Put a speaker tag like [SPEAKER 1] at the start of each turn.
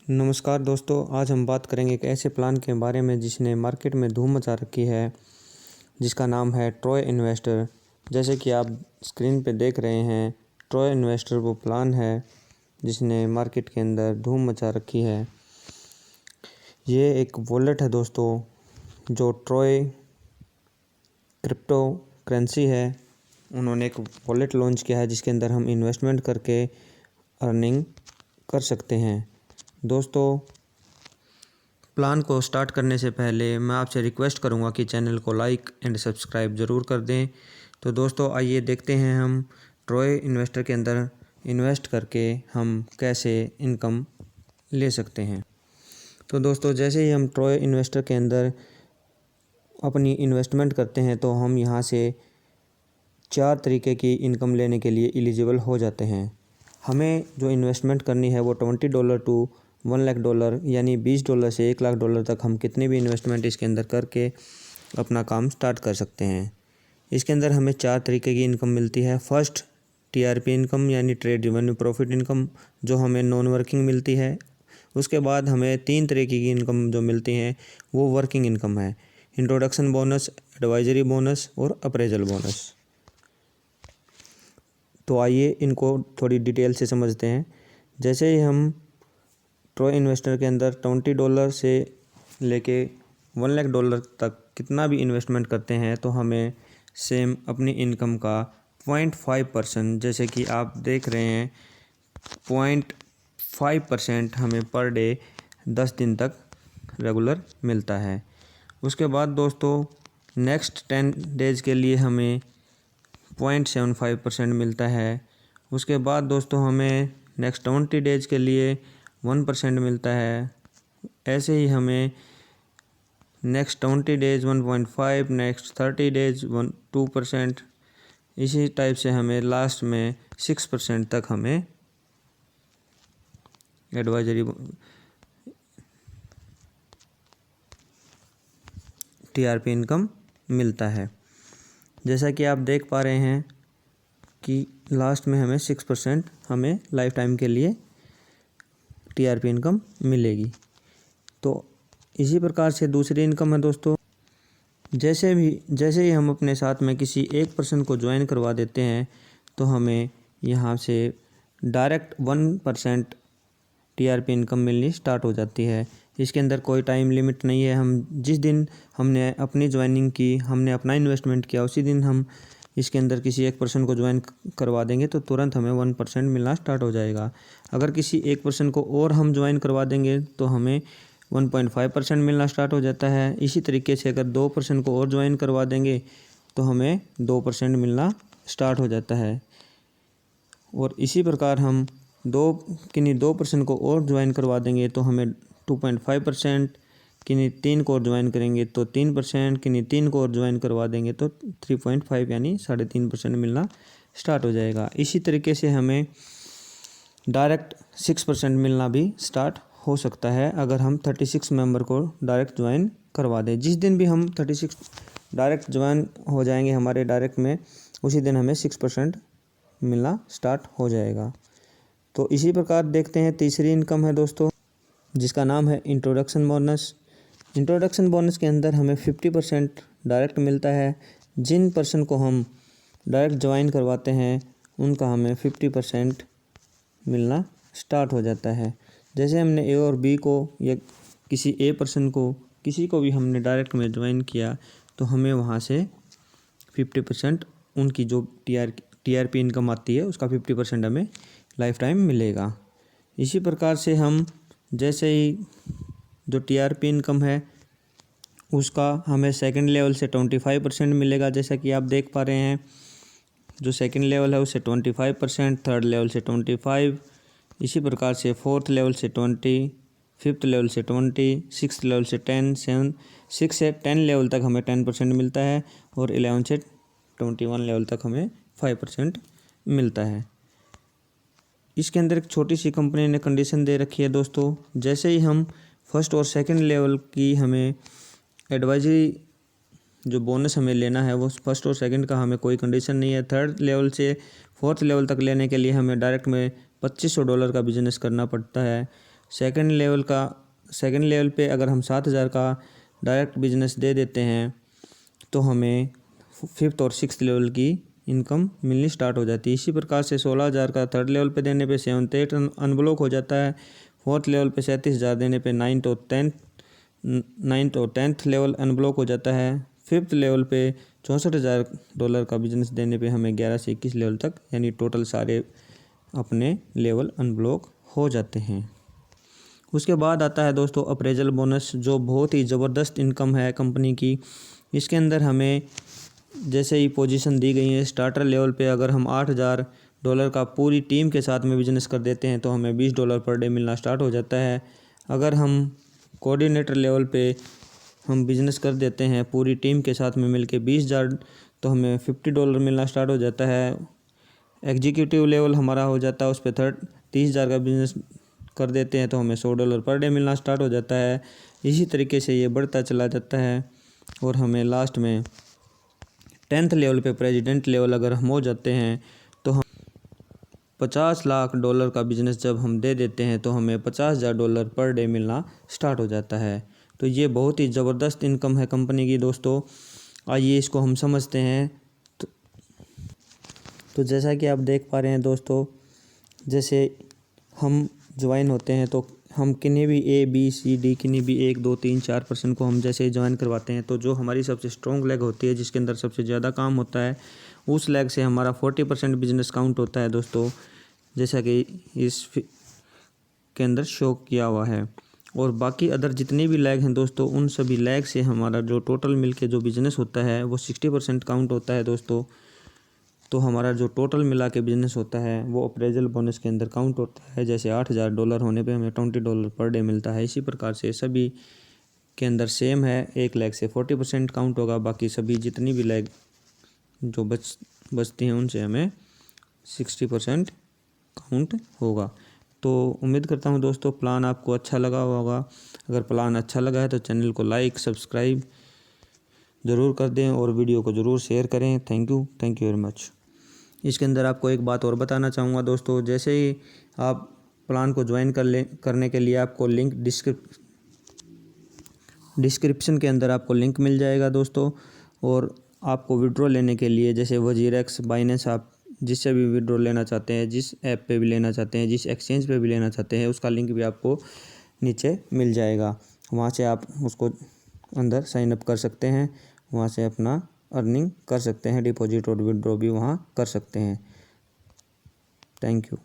[SPEAKER 1] नमस्कार दोस्तों, आज हम बात करेंगे एक ऐसे प्लान के बारे में जिसने मार्केट में धूम मचा रखी है, जिसका नाम है ट्रॉय इन्वेस्टर। जैसे कि आप स्क्रीन पे देख रहे हैं, ट्रॉय इन्वेस्टर वो प्लान है जिसने मार्केट के अंदर धूम मचा रखी है। ये एक वॉलेट है दोस्तों, जो ट्रॉय क्रिप्टो करेंसी है। उन्होंने एक वॉलेट लॉन्च किया है जिसके अंदर हम इन्वेस्टमेंट करके अर्निंग कर सकते हैं। दोस्तों, प्लान को स्टार्ट करने से पहले मैं आपसे रिक्वेस्ट करूंगा कि चैनल को लाइक एंड सब्सक्राइब ज़रूर कर दें। तो दोस्तों, आइए देखते हैं हम ट्रॉय इन्वेस्टर के अंदर इन्वेस्ट करके हम कैसे इनकम ले सकते हैं। तो दोस्तों, जैसे ही हम ट्रॉय इन्वेस्टर के अंदर अपनी इन्वेस्टमेंट करते हैं तो हम यहाँ से 4 तरीके की इनकम लेने के लिए एलिजिबल हो जाते हैं। हमें जो इन्वेस्टमेंट करनी है वो $20 टू $1 लाख यानी $20 से $1 लाख तक हम कितनी भी इन्वेस्टमेंट इसके अंदर करके अपना काम स्टार्ट कर सकते हैं। इसके अंदर हमें 4 तरीके की इनकम मिलती है। फर्स्ट, TRP इनकम यानी ट्रेड रेवेन्यू प्रॉफिट इनकम, जो हमें नॉन वर्किंग मिलती है। उसके बाद हमें 3 तरीके की इनकम जो मिलती हैं वो वर्किंग इनकम है। इंट्रोडक्शन बोनस, एडवाइजरी बोनस और अप्रेजल बोनस। तो आइए इनको थोड़ी डिटेल से समझते हैं। जैसे ही हम ट्रॉय इन्वेस्टर के अंदर $20 से लेके $1 लाख तक कितना भी इन्वेस्टमेंट करते हैं तो हमें सेम अपनी इनकम का 0.5%, जैसे कि आप देख रहे हैं 0.5% हमें पर डे 10 दिन तक रेगुलर मिलता है। उसके बाद दोस्तों, नेक्स्ट 10 डेज़ के लिए हमें 0.75% मिलता है। उसके बाद दोस्तों, हमें नेक्स्ट 20 डेज़ के लिए 1% मिलता है। ऐसे ही हमें नेक्स्ट 20 डेज़ 1.5, नेक्स्ट 30 डेज़ 2%, इसी टाइप से हमें लास्ट में 6% तक हमें एडवाइजरी TRP इनकम मिलता है। जैसा कि आप देख पा रहे हैं कि लास्ट में हमें 6% हमें लाइफ टाइम के लिए TRP इनकम मिलेगी। तो इसी प्रकार से दूसरी इनकम है दोस्तों, जैसे ही हम अपने साथ में किसी एक पर्सन को ज्वाइन करवा देते हैं तो हमें यहाँ से डायरेक्ट 1% TRP इनकम मिलनी स्टार्ट हो जाती है। इसके अंदर कोई टाइम लिमिट नहीं है। हम जिस दिन हमने अपनी ज्वाइनिंग की, हमने अपना इन्वेस्टमेंट किया, उसी दिन हम इसके अंदर किसी एक पर्सन को ज्वाइन करवा देंगे तो तुरंत हमें 1% मिलना स्टार्ट हो जाएगा। अगर किसी एक पर्सन को और हम ज्वाइन करवा देंगे तो हमें 1.5% मिलना स्टार्ट हो जाता है। इसी तरीके से अगर 2% को और ज्वाइन करवा देंगे तो हमें 2% मिलना स्टार्ट हो जाता है। और इसी प्रकार हम 2% को और ज्वाइन करवा देंगे तो हमें 2.5%, किन्हीं 3 को और ज्वाइन करेंगे तो 3%, किन्हीं 3 को और ज्वाइन करवा देंगे तो 3.5 यानी 3.5% मिलना स्टार्ट हो जाएगा। इसी तरीके से हमें डायरेक्ट 6% मिलना भी स्टार्ट हो सकता है अगर हम 36 मेंबर को डायरेक्ट ज्वाइन करवा दें। जिस दिन भी हम 36 डायरेक्ट ज्वाइन हो जाएंगे हमारे डायरेक्ट में, उसी दिन हमें 6% मिलना स्टार्ट हो जाएगा। तो इसी प्रकार देखते हैं तीसरी इनकम है दोस्तों, जिसका नाम है इंट्रोडक्शन बोनस। इंट्रोडक्शन बोनस के अंदर हमें 50% डायरेक्ट मिलता है। जिन पर्सन को हम डायरेक्ट ज्वाइन करवाते हैं उनका हमें 50% मिलना स्टार्ट हो जाता है। जैसे हमने A और B को या किसी A पर्सन को, किसी को भी हमने डायरेक्ट में ज्वाइन किया तो हमें वहाँ से 50% उनकी जो TRP इनकम आती है उसका 50% हमें लाइफ टाइम मिलेगा। इसी प्रकार से हम जैसे ही जो TRP इनकम है उसका हमें सेकंड लेवल से 25% मिलेगा। जैसा कि आप देख पा रहे हैं, जो सेकंड लेवल है उससे 25%, थर्ड लेवल से 25%, इसी प्रकार से फोर्थ लेवल से 20%, फिफ्थ लेवल से 20%, सिक्स्थ लेवल से 10%, 6 से 10 लेवल तक हमें 10% मिलता है और 11 से 21 लेवल तक हमें 5% मिलता है। इसके अंदर एक छोटी सी कंपनी ने कंडीशन दे रखी है दोस्तों, जैसे ही हम फर्स्ट और सेकंड लेवल की हमें एडवाइजरी जो बोनस हमें लेना है वो फर्स्ट और सेकंड का हमें कोई कंडीशन नहीं है। थर्ड लेवल से फोर्थ लेवल तक लेने के लिए हमें डायरेक्ट में $2500 का बिजनेस करना पड़ता है। सेकंड लेवल पे अगर हम 7,000 का डायरेक्ट बिजनेस दे देते हैं तो हमें 5th और 6th लेवल की इनकम मिलनी स्टार्ट हो जाती है। इसी प्रकार से 16,000 का थर्ड लेवल पे देने पे 7th 8th अनब्लॉक हो जाता है। 4th लेवल पे 37,000 देने पे 9th और 10th लेवल अनब्लॉक हो जाता है। 5th लेवल पे $64,000 का बिजनेस देने पे हमें 11 से 21 लेवल तक यानी टोटल सारे अपने लेवल अनब्लॉक हो जाते हैं। उसके बाद आता है दोस्तों अप्रेजल बोनस, जो बहुत ही ज़बरदस्त इनकम है कंपनी की। इसके अंदर हमें जैसे ही पोजीशन दी गई है स्टार्टर लेवल पे अगर हम $8,000 का पूरी टीम के साथ में बिजनेस कर देते हैं तो हमें $20 पर डे मिलना स्टार्ट हो जाता है। अगर हम कोऑर्डिनेटर लेवल पे हम बिज़नेस कर देते हैं पूरी टीम के साथ में मिलके 20,000 तो हमें $50 मिलना स्टार्ट हो जाता है। एग्जीक्यूटिव लेवल हमारा हो जाता है, उस पर 30,000 का बिज़नेस कर देते हैं तो हमें $100 पर डे मिलना स्टार्ट हो जाता है। इसी तरीके से ये बढ़ता चला जाता है और हमें लास्ट में 10th लेवल पे प्रेसिडेंट लेवल अगर हम हो जाते हैं तो हम $50 लाख का बिज़नेस जब हम दे देते हैं तो हमें $50,000 पर डे मिलना स्टार्ट हो जाता है। तो ये बहुत ही ज़बरदस्त इनकम है कंपनी की दोस्तों। आइए इसको हम समझते हैं। तो जैसा कि आप देख पा रहे हैं दोस्तों, जैसे हम ज्वाइन होते हैं तो हम किन्हीं भी ABCD किन्हीं भी 1 2 3 4% को हम जैसे ज्वाइन करवाते हैं तो जो हमारी सबसे स्ट्रॉन्ग लेग होती है जिसके अंदर सबसे ज़्यादा काम होता है उस लेग से हमारा 40% बिजनेस काउंट होता है दोस्तों, जैसा कि इस के अंदर शो किया हुआ है। और बाकी अदर जितनी भी लेग हैं दोस्तों उन सभी लेग से हमारा जो टोटल मिल के जो बिज़नेस होता है वो 60% काउंट होता है दोस्तों। तो हमारा जो टोटल मिला के बिज़नेस होता है वो अप्रेजल बोनस के अंदर काउंट होता है। जैसे $8,000 होने पे हमें $20 पर डे मिलता है। इसी प्रकार से सभी के अंदर सेम है, एक लेग से 40% काउंट होगा, बाकी सभी जितनी भी लेग जो बचती हैं उनसे हमें 60% काउंट होगा। तो उम्मीद करता हूँ दोस्तों प्लान आपको अच्छा लगा होगा। अगर प्लान अच्छा लगा है तो चैनल को लाइक सब्सक्राइब ज़रूर कर दें और वीडियो को ज़रूर शेयर करें। Thank you very much. इसके अंदर आपको एक बात और बताना चाहूँगा दोस्तों, जैसे ही आप प्लान को ज्वाइन करने के लिए आपको लिंक डिस्क्रिप्शन के अंदर आपको लिंक मिल जाएगा दोस्तों। और आपको विड्रॉ लेने के लिए जैसे वजीरेक्स, बाइनेंस, आप जिससे भी विड्रॉ लेना चाहते हैं, जिस ऐप पे भी लेना चाहते हैं, जिस एक्सचेंज पे भी लेना चाहते हैं, उसका लिंक भी आपको नीचे मिल जाएगा। वहाँ से आप उसको अंदर साइन अप कर सकते हैं, वहाँ से अपना अर्निंग कर सकते हैं, डिपॉजिट और विड्रॉ भी वहाँ कर सकते हैं। Thank you.